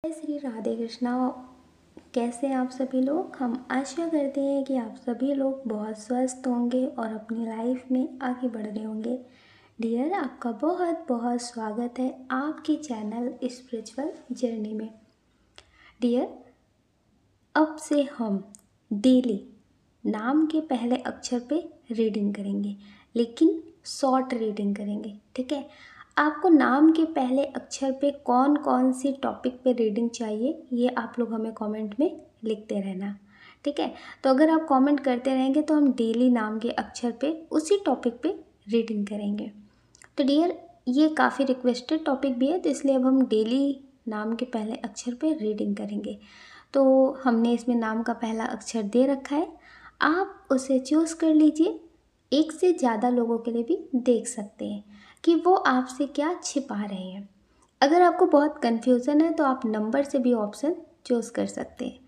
जय श्री राधे कृष्णा। कैसे हैं आप सभी लोग। हम आशा करते हैं कि आप सभी लोग बहुत स्वस्थ होंगे और अपनी लाइफ में आगे बढ़ रहे होंगे। डियर, आपका बहुत बहुत स्वागत है आपके चैनल स्पिरिचुअल जर्नी में। डियर, अब से हम डेली नाम के पहले अक्षर पे रीडिंग करेंगे, लेकिन शॉर्ट रीडिंग करेंगे। ठीक है। आपको नाम के पहले अक्षर पे कौन कौन सी टॉपिक पे रीडिंग चाहिए, ये आप लोग हमें कमेंट में लिखते रहना। ठीक है। तो अगर आप कमेंट करते रहेंगे तो हम डेली नाम के अक्षर पे उसी टॉपिक पे रीडिंग करेंगे। तो डियर, ये काफ़ी रिक्वेस्टेड टॉपिक भी है, तो इसलिए अब हम डेली नाम के पहले अक्षर पे रीडिंग करेंगे। तो हमने इसमें नाम का पहला अक्षर दे रखा है, आप उसे चूज़ कर लीजिए। एक से ज़्यादा लोगों के लिए भी देख सकते हैं कि वो आपसे क्या छिपा रहे हैं। अगर आपको बहुत कन्फ्यूज़न है तो आप नंबर से भी ऑप्शन चूज़ कर सकते हैं।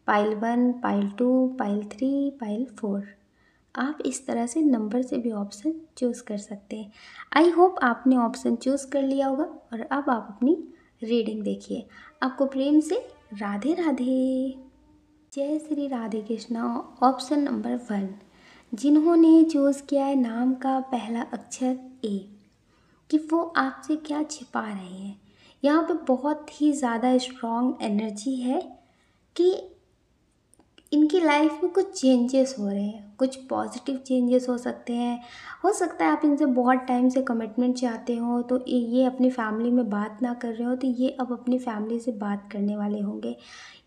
Pile 1, pile 2, pile 3, pile 4। आप इस तरह से नंबर से भी ऑप्शन चूज़ कर सकते हैं। आई होप आपने ऑप्शन चूज़ कर लिया होगा और अब आप अपनी रीडिंग देखिए। आपको प्रेम से राधे राधे। जय श्री राधे कृष्णा। ऑप्शन नंबर 1, जिन्होंने चूज़ किया है नाम का पहला अक्षर ए, कि वो आपसे क्या छिपा रहे हैं। यहाँ पे बहुत ही ज़्यादा स्ट्रॉन्ग एनर्जी है कि इनकी लाइफ में कुछ चेंजेस हो रहे हैं, कुछ पॉजिटिव चेंजेस हो सकते हैं। हो सकता है आप इनसे बहुत टाइम से कमिटमेंट चाहते हो, तो ये अपनी फैमिली में बात ना कर रहे हो, तो ये अब अपनी फैमिली से बात करने वाले होंगे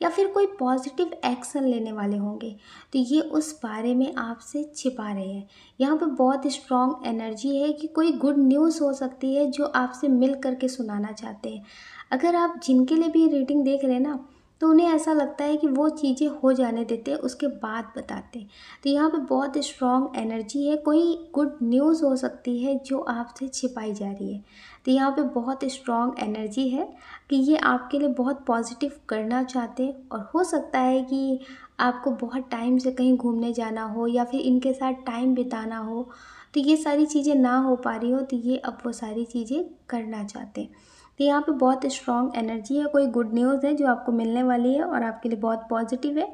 या फिर कोई पॉजिटिव एक्शन लेने वाले होंगे। तो ये उस बारे में आपसे छिपा रहे हैं। यहाँ पे बहुत स्ट्रॉन्ग एनर्जी है कि कोई गुड न्यूज़ हो सकती है जो आपसे मिल करके सुनाना चाहते हैं। अगर आप जिनके लिए भी रीडिंग देख रहे हैं ना, तो उन्हें ऐसा लगता है कि वो चीज़ें हो जाने देते हैं, उसके बाद बताते हैं। तो यहाँ पे बहुत स्ट्रॉन्ग एनर्जी है, कोई गुड न्यूज़ हो सकती है जो आपसे छिपाई जा रही है। तो यहाँ पे बहुत स्ट्रॉन्ग एनर्जी है कि ये आपके लिए बहुत पॉजिटिव करना चाहते हैं। और हो सकता है कि आपको बहुत टाइम से कहीं घूमने जाना हो या फिर इनके साथ टाइम बिताना हो, तो ये सारी चीज़ें ना हो पा रही हो, तो ये अब वो सारी चीज़ें करना चाहते हैं। तो यहाँ पे बहुत स्ट्रॉन्ग एनर्जी है, कोई गुड न्यूज़ है जो आपको मिलने वाली है और आपके लिए बहुत पॉजिटिव है।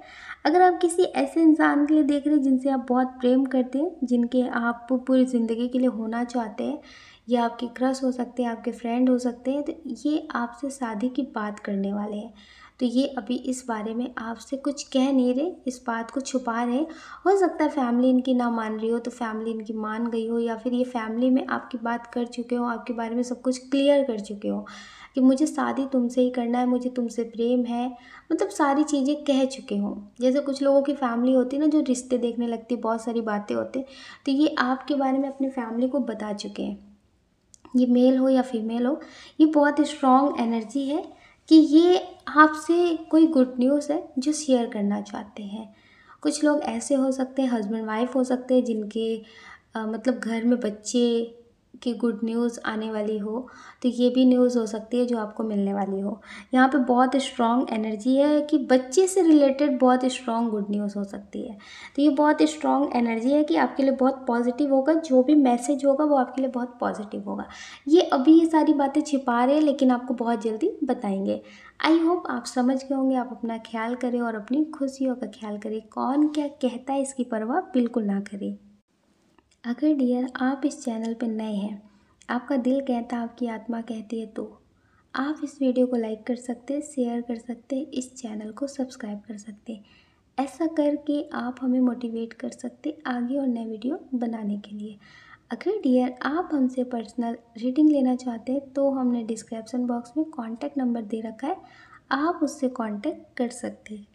अगर आप किसी ऐसे इंसान के लिए देख रहे हैं जिनसे आप बहुत प्रेम करते हैं, जिनके आप पूरी ज़िंदगी के लिए होना चाहते हैं, या आपके क्रश हो सकते हैं, आपके फ्रेंड हो सकते हैं, तो ये आपसे शादी की बात करने वाले हैं। तो ये अभी इस बारे में आपसे कुछ कह नहीं रहे, इस बात को छुपा रहे हैं। हो सकता है फैमिली इनकी ना मान रही हो, तो फैमिली इनकी मान गई हो, या फिर ये फैमिली में आपकी बात कर चुके हो, आपके बारे में सब कुछ क्लियर कर चुके हो कि मुझे शादी तुमसे ही करना है, मुझे तुमसे प्रेम है, मतलब सारी चीज़ें कह चुके हो। जैसे कुछ लोगों की फैमिली होती है ना, जो रिश्ते देखने लगती है, बहुत सारी बातें होती हैं, तो ये आपके बारे में अपनी फैमिली को बता चुके हैं। ये मेल हो या फीमेल हो, ये बहुत स्ट्रॉन्ग एनर्जी है कि ये आपसे कोई गुड न्यूज़ है जो शेयर करना चाहते हैं। कुछ लोग ऐसे हो सकते हैं, हस्बैंड वाइफ हो सकते हैं, जिनके मतलब घर में बच्चे की गुड न्यूज़ आने वाली हो, तो ये भी न्यूज़ हो सकती है जो आपको मिलने वाली हो। यहाँ पे बहुत स्ट्रॉन्ग एनर्जी है कि बच्चे से रिलेटेड बहुत स्ट्रॉन्ग गुड न्यूज़ हो सकती है। तो ये बहुत स्ट्रॉन्ग एनर्जी है कि आपके लिए बहुत पॉजिटिव होगा, जो भी मैसेज होगा वो आपके लिए बहुत पॉजिटिव होगा। ये अभी ये सारी बातें छिपा रहे हैं, लेकिन आपको बहुत जल्दी बताएंगे। आई होप आप समझ गए होंगे। आप अपना ख्याल करें और अपनी खुशियों का ख्याल करें। कौन क्या कहता है इसकी परवाह बिल्कुल ना करें। अगर डियर आप इस चैनल पर नए हैं, आपका दिल कहता है, आपकी आत्मा कहती है, तो आप इस वीडियो को लाइक कर सकते हैं, शेयर कर सकते हैं, इस चैनल को सब्सक्राइब कर सकते हैं। ऐसा करके आप हमें मोटिवेट कर सकते आगे और नए वीडियो बनाने के लिए। अगर डियर आप हमसे पर्सनल रीडिंग लेना चाहते हैं, तो हमने डिस्क्रिप्शन बॉक्स में कॉन्टैक्ट नंबर दे रखा है, आप उससे कॉन्टैक्ट कर सकते हैं।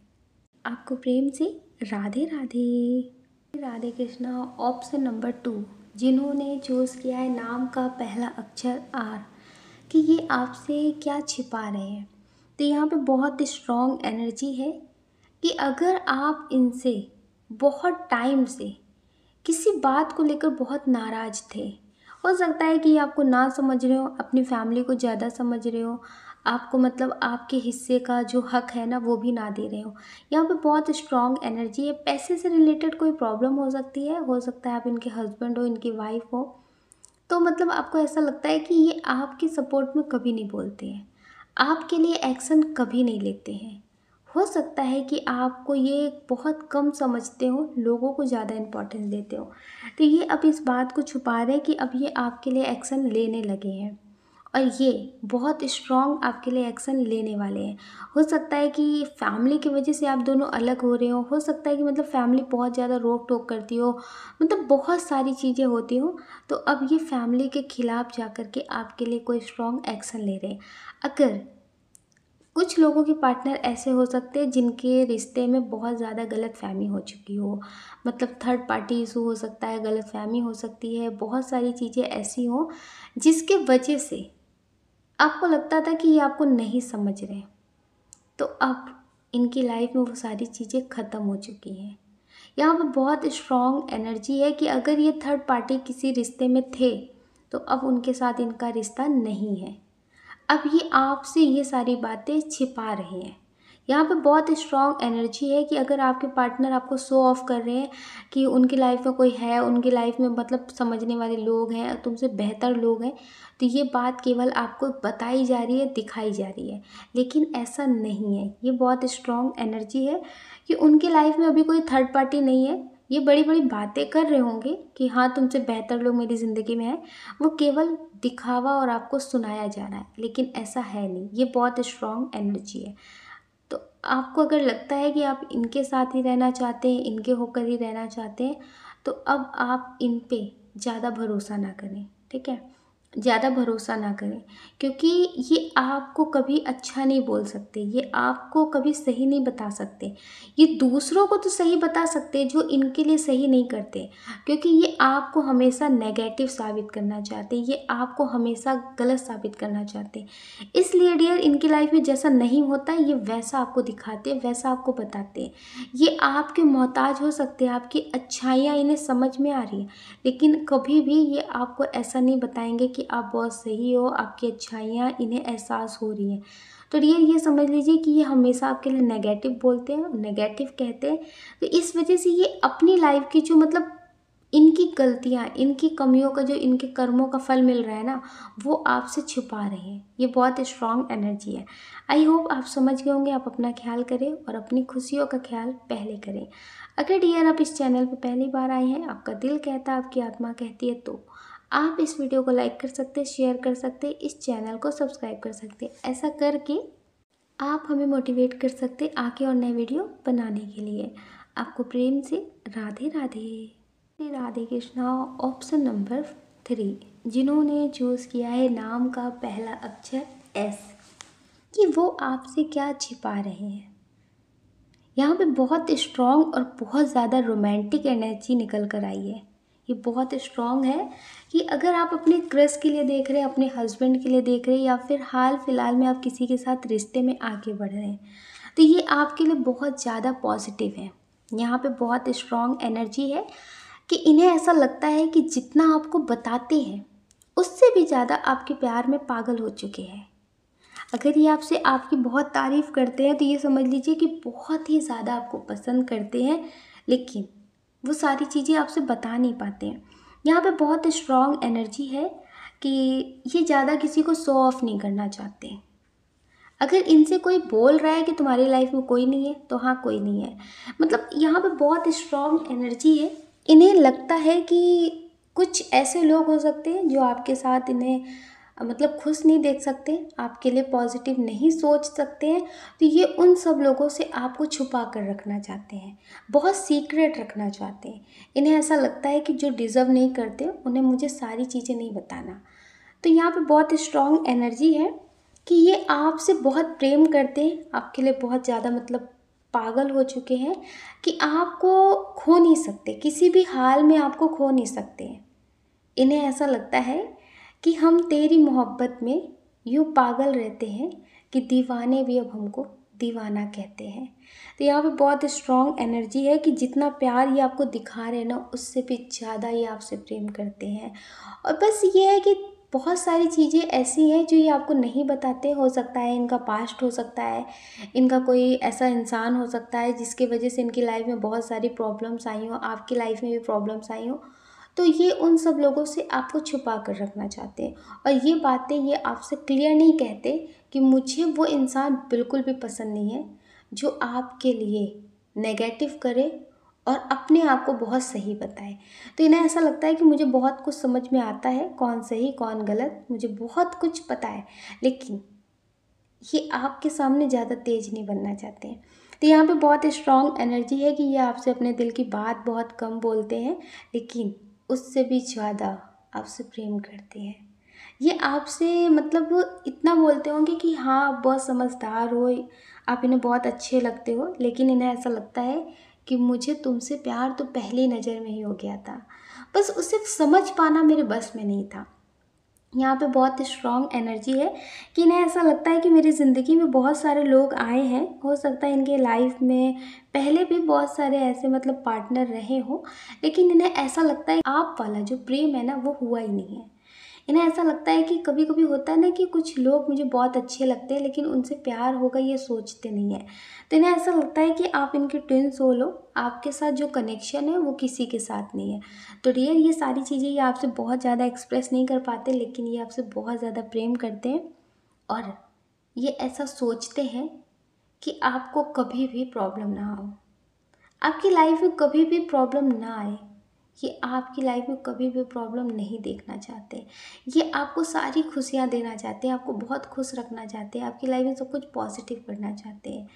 आपको प्रेम से राधे राधे। राधे कृष्णा। ऑप्शन नंबर 2, जिन्होंने चूज़ किया है नाम का पहला अक्षर आर, कि ये आपसे क्या छिपा रहे हैं। तो यहाँ पे बहुत स्ट्रॉन्ग एनर्जी है कि अगर आप इनसे बहुत टाइम से किसी बात को लेकर बहुत नाराज़ थे, हो सकता है कि ये आपको ना समझ रहे हो, अपनी फैमिली को ज़्यादा समझ रहे हो, आपको मतलब आपके हिस्से का जो हक है ना वो भी ना दे रहे हो। यहाँ पे बहुत स्ट्रॉन्ग एनर्जी है। पैसे से रिलेटेड कोई प्रॉब्लम हो सकती है, हो सकता है आप इनके हस्बैंड हो, इनकी वाइफ हो, तो मतलब आपको ऐसा लगता है कि ये आपकी सपोर्ट में कभी नहीं बोलते हैं। आपके लिए एक्शन कभी नहीं लेते हैं। हो सकता है कि आपको ये बहुत कम समझते हो, लोगों को ज़्यादा इम्पोर्टेंस देते हो। तो ये अब इस बात को छुपा रहे हैं कि अब ये आपके लिए एक्शन लेने लगे हैं और ये बहुत स्ट्रॉन्ग आपके लिए एक्शन लेने वाले हैं। हो सकता है कि फैमिली की वजह से आप दोनों अलग हो रहे हो सकता है कि मतलब फैमिली बहुत ज़्यादा रोक टोक करती हो, मतलब बहुत सारी चीज़ें होती हो। तो अब ये फैमिली के खिलाफ जा कर के आपके लिए कोई स्ट्रॉन्ग एक्शन ले रहे हैं। अगर कुछ लोगों के पार्टनर ऐसे हो सकते हैं जिनके रिश्ते में बहुत ज़्यादा गलतफ़हमी हो चुकी हो, मतलब थर्ड पार्टी इशू हो सकता है, गलतफ़हमी हो सकती है, बहुत सारी चीज़ें ऐसी हों जिसके वजह से आपको लगता था कि ये आपको नहीं समझ रहे। तो अब इनकी लाइफ में वो सारी चीज़ें ख़त्म हो चुकी हैं। यहाँ पे बहुत स्ट्रॉन्ग एनर्जी है कि अगर ये थर्ड पार्टी किसी रिश्ते में थे तो अब उनके साथ इनका रिश्ता नहीं है। अब ये आपसे ये सारी बातें छिपा रहे हैं। यहाँ पे बहुत स्ट्रॉन्ग एनर्जी है कि अगर आपके पार्टनर आपको शो ऑफ कर रहे हैं कि उनकी लाइफ में कोई है, उनकी लाइफ में मतलब समझने वाले लोग हैं, तुमसे बेहतर लोग हैं, तो ये बात केवल आपको बताई जा रही है, दिखाई जा रही है, लेकिन ऐसा नहीं है। ये बहुत स्ट्रॉन्ग एनर्जी है कि उनकी लाइफ में अभी कोई थर्ड पार्टी नहीं है। ये बड़ी बड़ी बातें कर रहे होंगे कि हाँ तुमसे बेहतर लोग मेरी ज़िंदगी में हैं, वो केवल दिखावा और आपको सुनाया जा रहा है, लेकिन ऐसा है नहीं। ये बहुत स्ट्रॉन्ग एनर्जी है। तो आपको अगर लगता है कि आप इनके साथ ही रहना चाहते हैं, इनके होकर ही रहना चाहते हैं, तो अब आप इन पे ज़्यादा भरोसा ना करें, ठीक है? ज़्यादा भरोसा ना करें, क्योंकि ये आपको कभी अच्छा नहीं बोल सकते, ये आपको कभी सही नहीं बता सकते। ये दूसरों को तो सही बता सकते हैं जो इनके लिए सही नहीं करते, क्योंकि ये आपको हमेशा नेगेटिव साबित करना चाहते हैं, ये आपको हमेशा गलत साबित करना चाहते हैं। इसलिए डियर इनकी लाइफ में जैसा नहीं होता है ये वैसा आपको दिखाते हैं, वैसा आपको बताते हैं। ये आपके मोहताज हो सकते हैं, आपकी अच्छाइयाँ इन्हें समझ में आ रही है, लेकिन कभी भी ये आपको ऐसा नहीं बताएंगे कि आप बहुत सही हो, आपकी अच्छाइयाँ इन्हें एहसास हो रही हैं। तो डियर ये समझ लीजिए कि ये हमेशा आपके लिए नेगेटिव बोलते हैं, नेगेटिव कहते हैं। तो इस वजह से ये अपनी लाइफ की जो मतलब इनकी गलतियाँ, इनकी कमियों का जो इनके कर्मों का फल मिल रहा है ना, वो आपसे छुपा रहे हैं। ये बहुत स्ट्रॉन्ग एनर्जी है। आई होप आप समझ गए होंगे। आप अपना ख्याल करें और अपनी खुशियों का ख्याल पहले करें। अगर डियर आप इस चैनल पर पहली बार आए हैं, आपका दिल कहता है, आपकी आत्मा कहती है, तो आप इस वीडियो को लाइक कर सकते हैं, शेयर कर सकते हैं, इस चैनल को सब्सक्राइब कर सकते हैं। ऐसा करके आप हमें मोटिवेट कर सकते आगे और नए वीडियो बनाने के लिए। आपको प्रेम से राधे राधे। राधे कृष्णा। ऑप्शन नंबर 3, जिन्होंने चूज़ किया है नाम का पहला अक्षर एस, कि वो आपसे क्या छिपा रहे हैं। यहाँ पे बहुत स्ट्रॉन्ग और बहुत ज़्यादा रोमांटिक एनर्जी निकल कर आई है। ये बहुत स्ट्रॉन्ग है कि अगर आप अपने क्रश के लिए देख रहे हैं, अपने हस्बैंड के लिए देख रहे हैं, या फिर हाल फिलहाल में आप किसी के साथ रिश्ते में आगे बढ़ रहे हैं, तो ये आपके लिए बहुत ज़्यादा पॉजिटिव है। यहाँ पे बहुत स्ट्रॉन्ग एनर्जी है कि इन्हें ऐसा लगता है कि जितना आपको बताते हैं उससे भी ज़्यादा आपके प्यार में पागल हो चुके हैं। अगर ये आपसे आपकी बहुत तारीफ़ करते हैं तो ये समझ लीजिए कि बहुत ही ज़्यादा आपको पसंद करते हैं, लेकिन वो सारी चीज़ें आपसे बता नहीं पाते हैं। यहाँ पे बहुत स्ट्रॉन्ग एनर्जी है कि ये ज़्यादा किसी को शो ऑफ नहीं करना चाहते। अगर इनसे कोई बोल रहा है कि तुम्हारी लाइफ में कोई नहीं है, तो हाँ कोई नहीं है। मतलब यहाँ पे बहुत स्ट्रॉन्ग एनर्जी है। इन्हें लगता है कि कुछ ऐसे लोग हो सकते हैं जो आपके साथ इन्हें मतलब खुश नहीं देख सकते, आपके लिए पॉजिटिव नहीं सोच सकते हैं। तो ये उन सब लोगों से आपको छुपा कर रखना चाहते हैं, बहुत सीक्रेट रखना चाहते हैं। इन्हें ऐसा लगता है कि जो डिज़र्व नहीं करते उन्हें मुझे सारी चीज़ें नहीं बताना। तो यहाँ पे बहुत स्ट्रॉन्ग एनर्जी है कि ये आपसे बहुत प्रेम करते हैं, आपके लिए बहुत ज़्यादा मतलब पागल हो चुके हैं कि आपको खो नहीं सकते, किसी भी हाल में आपको खो नहीं सकते हैं। इन्हें ऐसा लगता है कि हम तेरी मोहब्बत में यूँ पागल रहते हैं कि दीवाने भी अब हमको दीवाना कहते हैं। तो यहाँ पे बहुत स्ट्रॉन्ग एनर्जी है कि जितना प्यार ये आपको दिखा रहे हैं ना, उससे भी ज़्यादा ये आपसे प्रेम करते हैं। और बस ये है कि बहुत सारी चीज़ें ऐसी हैं जो ये आपको नहीं बताते। हो सकता है इनका पास्ट हो सकता है, इनका कोई ऐसा इंसान हो सकता है जिसकी वजह से इनकी लाइफ में बहुत सारी प्रॉब्लम्स आई हों, आपकी लाइफ में भी प्रॉब्लम्स आई हों। तो ये उन सब लोगों से आपको छुपा कर रखना चाहते हैं, और ये बातें ये आपसे क्लियर नहीं कहते कि मुझे वो इंसान बिल्कुल भी पसंद नहीं है जो आपके लिए नेगेटिव करे और अपने आप को बहुत सही बताए। तो इन्हें ऐसा लगता है कि मुझे बहुत कुछ समझ में आता है, कौन सही कौन गलत, मुझे बहुत कुछ पता है, लेकिन ये आपके सामने ज़्यादा तेज नहीं बनना चाहते हैं। तो यहाँ पे बहुत स्ट्रॉन्ग एनर्जी है कि ये आपसे अपने दिल की बात बहुत कम बोलते हैं, लेकिन उससे भी ज़्यादा आपसे प्रेम करते हैं। ये आपसे मतलब इतना बोलते होंगे कि हाँ आप बहुत समझदार हो, आप इन्हें बहुत अच्छे लगते हो, लेकिन इन्हें ऐसा लगता है कि मुझे तुमसे प्यार तो पहली नज़र में ही हो गया था, बस उसे समझ पाना मेरे बस में नहीं था। यहाँ पे बहुत स्ट्रॉन्ग एनर्जी है कि इन्हें ऐसा लगता है कि मेरी ज़िंदगी में बहुत सारे लोग आए हैं, हो सकता है इनके लाइफ में पहले भी बहुत सारे ऐसे मतलब पार्टनर रहे हों, लेकिन इन्हें ऐसा लगता है आप वाला जो प्रेम है ना वो हुआ ही नहीं है। इन्हें ऐसा लगता है कि कभी कभी होता है ना कि कुछ लोग मुझे बहुत अच्छे लगते हैं लेकिन उनसे प्यार होगा ये सोचते नहीं है। तो इन्हें ऐसा लगता है कि आप इनके ट्विन सोल हो, आपके साथ जो कनेक्शन है वो किसी के साथ नहीं है। तो रियल ये सारी चीज़ें ये आपसे बहुत ज़्यादा एक्सप्रेस नहीं कर पाते, लेकिन ये आपसे बहुत ज़्यादा प्रेम करते हैं, और ये ऐसा सोचते हैं कि आपको कभी भी प्रॉब्लम ना हो, आपकी लाइफ में कभी भी प्रॉब्लम ना आए। ये आपकी लाइफ में कभी भी प्रॉब्लम नहीं देखना चाहते। ये आपको सारी खुशियाँ देना चाहते हैं, आपको बहुत खुश रखना चाहते हैं, आपकी लाइफ में सब कुछ पॉजिटिव करना चाहते हैं।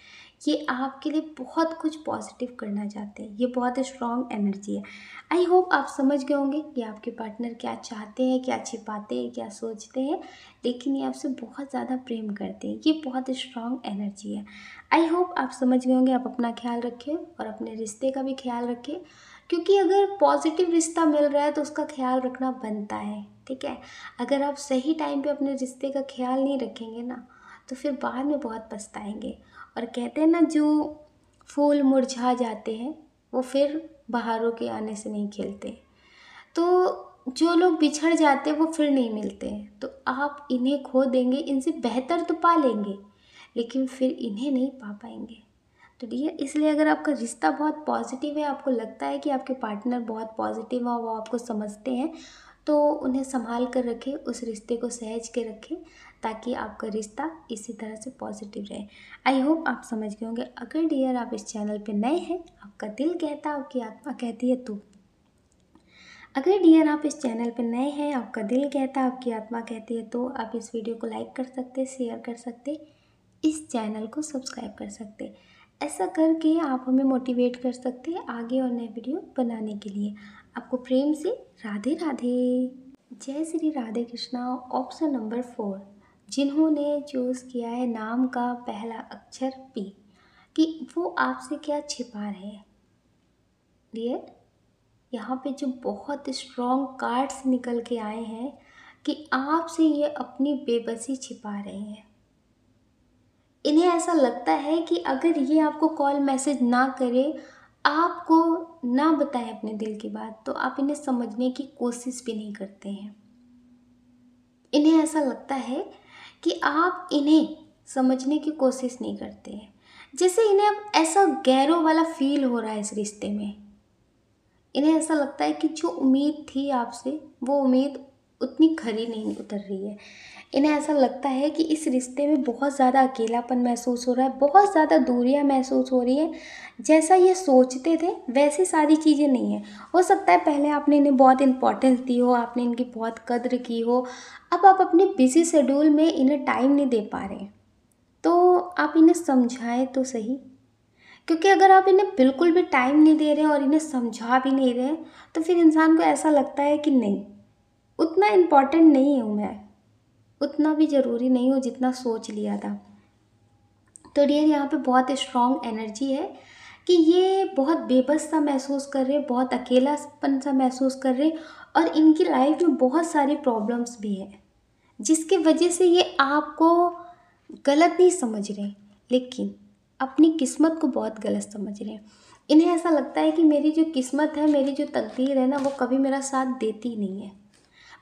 ये आपके लिए बहुत कुछ पॉजिटिव करना चाहते हैं। ये बहुत स्ट्रॉन्ग एनर्जी है। आई होप आप समझ गए होंगे कि आपके पार्टनर क्या चाहते हैं, क्या छिपाते हैं, क्या सोचते हैं, लेकिन ये आपसे बहुत ज़्यादा प्रेम करते हैं। ये बहुत स्ट्रॉन्ग एनर्जी है। आई होप आप समझ गए होंगे। आप अपना ख्याल रखें और अपने रिश्ते का भी ख्याल रखें, क्योंकि अगर पॉजिटिव रिश्ता मिल रहा है तो उसका ख्याल रखना बनता है, ठीक है। अगर आप सही टाइम पे अपने रिश्ते का ख्याल नहीं रखेंगे ना तो फिर बाद में बहुत पछताएंगे। और कहते हैं ना जो फूल मुरझा जाते हैं वो फिर बहारों के आने से नहीं खिलते। तो जो लोग बिछड़ जाते हैं वो फिर नहीं मिलते हैं। तो आप इन्हें खो देंगे, इनसे बेहतर तो पा लेंगे लेकिन फिर इन्हें नहीं पा पाएंगे। तो डियर इसलिए अगर आपका रिश्ता बहुत पॉजिटिव है, आपको लगता है कि आपके पार्टनर बहुत पॉजिटिव है, वो आपको समझते हैं, तो उन्हें संभाल कर रखें, उस रिश्ते को सहज के रखें, ताकि आपका रिश्ता इसी तरह से पॉजिटिव रहे। आई होप आप समझ गए होंगे। अगर डियर आप इस चैनल पे नए हैं, आपका दिल कहता आपकी आत्मा कहती है तो अगर डियर आप इस चैनल पर नए हैं, आपका दिल कहता आपकी आत्मा कहती है तो आप इस वीडियो को लाइक कर सकते, शेयर कर सकते, इस चैनल को सब्सक्राइब कर सकते। ऐसा करके आप हमें मोटिवेट कर सकते हैं आगे और नए वीडियो बनाने के लिए। आपको प्रेम से राधे राधे। जय श्री राधे कृष्णा। ऑप्शन नंबर 4, जिन्होंने चूज़ किया है नाम का पहला अक्षर पी, कि वो आपसे क्या छिपा रहे हैं। डियर यहाँ पे जो बहुत स्ट्रॉन्ग कार्ड्स निकल के आए हैं कि आपसे ये अपनी बेबसी छिपा रहे हैं। इन्हें ऐसा लगता है कि अगर ये आपको कॉल मैसेज ना करे, आपको ना बताएं अपने दिल की बात, तो आप इन्हें समझने की कोशिश भी नहीं करते हैं। इन्हें ऐसा लगता है कि आप इन्हें समझने की कोशिश नहीं करते हैं, जैसे इन्हें अब ऐसा गैरों वाला फील हो रहा है इस रिश्ते में। इन्हें ऐसा लगता है कि जो उम्मीद थी आपसे वो उम्मीद उतनी खरी नहीं उतर रही है। इन्हें ऐसा लगता है कि इस रिश्ते में बहुत ज़्यादा अकेलापन महसूस हो रहा है, बहुत ज़्यादा दूरियां महसूस हो रही हैं। जैसा ये सोचते थे वैसी सारी चीज़ें नहीं हैं। हो सकता है पहले आपने इन्हें बहुत इम्पोर्टेंस दी हो, आपने इनकी बहुत कद्र की हो, अब आप अपने बिजी शेड्यूल में इन्हें टाइम नहीं दे पा रहे, तो आप इन्हें समझाएं तो सही। क्योंकि अगर आप इन्हें बिल्कुल भी टाइम नहीं दे रहे हैं और इन्हें समझा भी नहीं रहे हैं, तो फिर इंसान को ऐसा लगता है कि नहीं, उतना इम्पॉर्टेंट नहीं हूँ मैं, उतना भी ज़रूरी नहीं हूँ जितना सोच लिया था। तो डियर यहाँ पे बहुत स्ट्रॉन्ग एनर्जी है कि ये बहुत बेबस सा महसूस कर रहे हैं, बहुत अकेलापन सा महसूस कर रहे हैं, और इनकी लाइफ में बहुत सारी प्रॉब्लम्स भी हैं जिसके वजह से ये आपको गलत नहीं समझ रहे, लेकिन अपनी किस्मत को बहुत गलत समझ रहे हैं। इन्हें ऐसा लगता है कि मेरी जो किस्मत है, मेरी जो तकदीर है ना, वो कभी मेरा साथ देती नहीं है,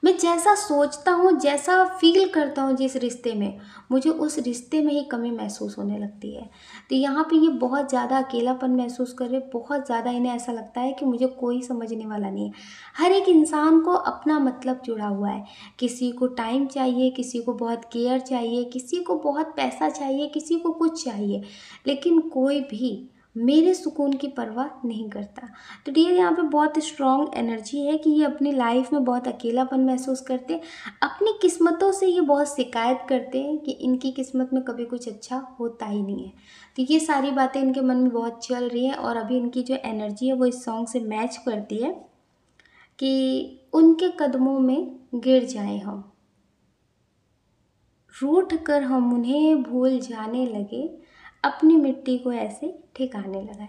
मैं जैसा सोचता हूँ, जैसा फ़ील करता हूँ जिस रिश्ते में, मुझे उस रिश्ते में ही कमी महसूस होने लगती है। तो यहाँ पे ये बहुत ज़्यादा अकेलापन महसूस कर रहे हैं, बहुत ज़्यादा इन्हें ऐसा लगता है कि मुझे कोई समझने वाला नहीं है। हर एक इंसान को अपना मतलब जुड़ा हुआ है। किसी को टाइम चाहिए, किसी को बहुत केयर चाहिए, किसी को बहुत पैसा चाहिए, किसी को कुछ चाहिए, लेकिन कोई भी मेरे सुकून की परवाह नहीं करता। तो डियर, यहाँ पे बहुत स्ट्रॉन्ग एनर्जी है कि ये अपनी लाइफ में बहुत अकेलापन महसूस करते हैं। अपनी किस्मतों से ये बहुत शिकायत करते हैं कि इनकी किस्मत में कभी कुछ अच्छा होता ही नहीं है। तो ये सारी बातें इनके मन में बहुत चल रही हैं और अभी इनकी जो एनर्जी है वो इस सॉन्ग से मैच करती है कि उनके कदमों में गिर जाएं हम, रूठ कर हम उन्हें भूल जाने लगे, अपनी मिट्टी को ऐसे ठिकाने लगाए।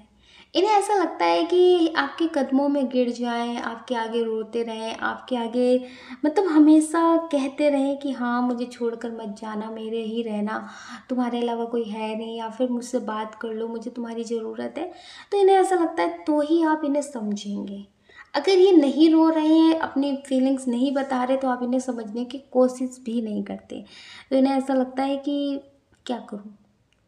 इन्हें ऐसा लगता है कि आपके कदमों में गिर जाएं, आपके आगे रोते रहें, आपके आगे मतलब हमेशा कहते रहें कि हाँ मुझे छोड़कर मत जाना, मेरे ही रहना, तुम्हारे अलावा कोई है नहीं, या फिर मुझसे बात कर लो, मुझे तुम्हारी ज़रूरत है। तो इन्हें ऐसा लगता है तो ही आप इन्हें समझेंगे। अगर ये नहीं रो रहे हैं, अपनी फीलिंग्स नहीं बता रहे, तो आप इन्हें समझने की कोशिश भी नहीं करते। तो इन्हें ऐसा लगता है कि क्या करूँ,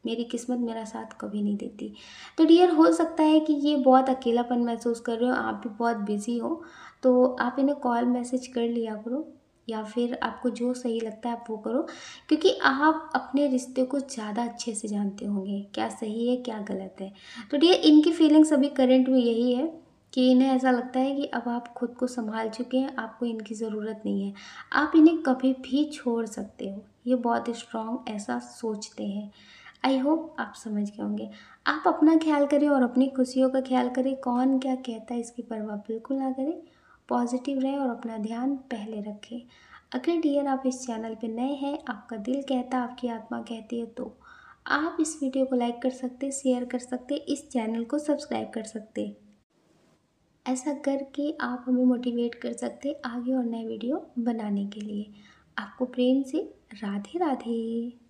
मेरी किस्मत मेरा साथ कभी नहीं देती। तो डियर, हो सकता है कि ये बहुत अकेलापन महसूस कर रहे हो, आप भी बहुत बिज़ी हो, तो आप इन्हें कॉल मैसेज कर लिया करो, या फिर आपको जो सही लगता है आप वो करो, क्योंकि आप अपने रिश्ते को ज़्यादा अच्छे से जानते होंगे, क्या सही है क्या गलत है। तो डियर, इनकी फीलिंग्स अभी करंट में यही है कि इन्हें ऐसा लगता है कि अब आप खुद को संभाल चुके हैं, आपको इनकी ज़रूरत नहीं है, आप इन्हें कभी भी छोड़ सकते हो। ये बहुत स्ट्रॉन्ग ऐसा सोचते हैं। आई होप आप समझ गए होंगे। आप अपना ख्याल करें और अपनी खुशियों का ख्याल करें, कौन क्या कहता है इसकी परवाह बिल्कुल ना करें। पॉजिटिव रहें और अपना ध्यान पहले रखें। अगर डियर आप इस चैनल पे नए हैं, आपका दिल कहता, आपकी आत्मा कहती है, तो आप इस वीडियो को लाइक कर सकते, शेयर कर सकते, इस चैनल को सब्सक्राइब कर सकते। ऐसा करके आप हमें मोटिवेट कर सकते आगे और नए वीडियो बनाने के लिए। आपको प्रेम से राधे राधे।